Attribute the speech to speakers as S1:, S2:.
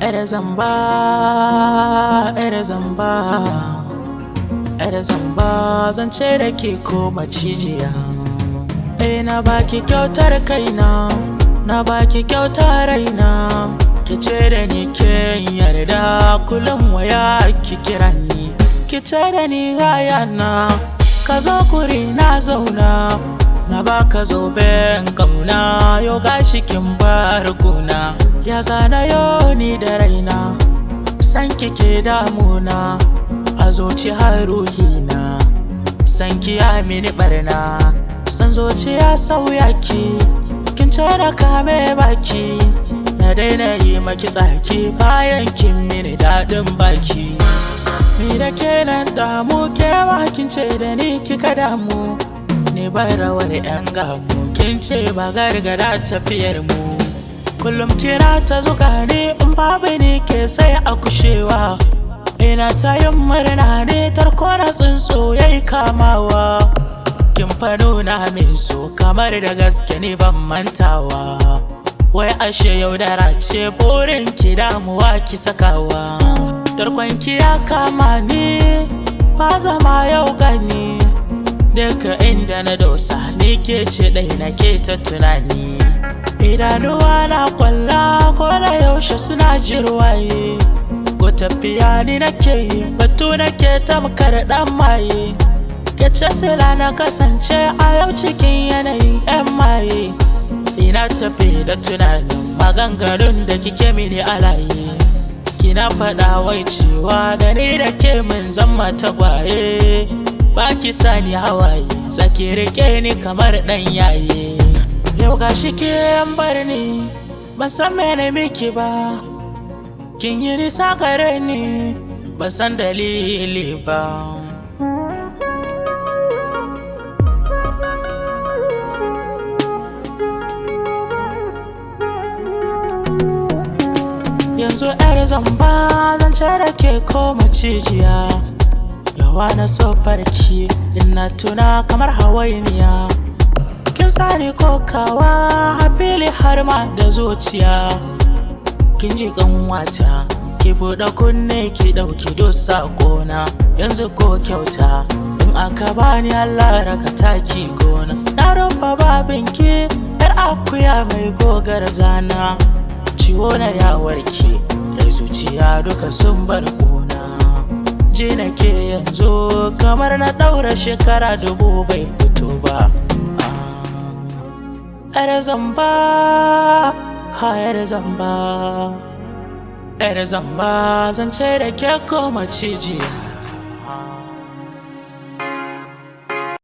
S1: Yar zamba, yar zamba, yar zamba, zan ce da ke ko macijiya. Na baki kyautar kaina, na baki kyautar raina. Ki ce da ni ke yarda, kullum waya ki kira ni. Ki ce da ni hayana, ka zo kuri na zauna. Na baka zoben kauna, yau gashi kin bar gona. Ya zana yo ni da raina, san kike damuna. A zuci har ruhina, san ki ya mini barna. San zuciya sauya ki, kin ce na kame baki. Na daina yi maki tsaki, bayan kin mini daɗin baki. Ni da ke nan damu, kewa kin ce da ni kika damu. Ni bai rawar yan gamu, kin ce ba gargada tafiyar mu. Kullum kira ta zuga ni, in babu ni ke sai a kushewa. Ina ta yin murna ne, tarko na tsuntsu yayi kamawa. Kin fa nuna min so, kamar da gaske ni ban mantawa. Wai ashe yaudara ce, burin ki damuwa ki sakawa. Tarkon ki ya kama ni, ba zama yau gani. Duka inda na dosa, ni ke ce ɗai nake ta tunani. Idanuwa na kwalla, ko da yaushe suna jirwaye. Ko tafiya ni nake yi, batu nake tamkar ɗan maye. Kece sila na kasance a yau cikin yanayin 'yan maye. Ina tafi da tunanin maganganun da kike mini alaye. Kina faɗa wai cewa da ni da ke mun zama tagwaye. Baki sani hawaye, sake rike ni kamar ɗan yaye. Yau gashi kin bar ni, ban san mene miki ba. Kin yi nisa gare ni, ban san dalili ba. Yanzu yar zamba, zan ce da ke ko macijiya. Yawa na so farki, ina tuna kamar hawainiya. Kin sani kokawa, habili har ma da zuciya. Kin ji kanwata, ki buɗe kunne ki ɗauki dosa gona. Yanzu ko kyauta, in aka bani Allah raka taki gona. Na rufa babinki, yar akuya mai gogar zana. Ciwo na ya warke, kai zuciya duka sun bar ƙuna. Ji nake yanzu kamar na ɗaura shekara 1000 bai fito ba. Yar zamba, yar zamba, yar zamba, zan ce da ke ko macijiya.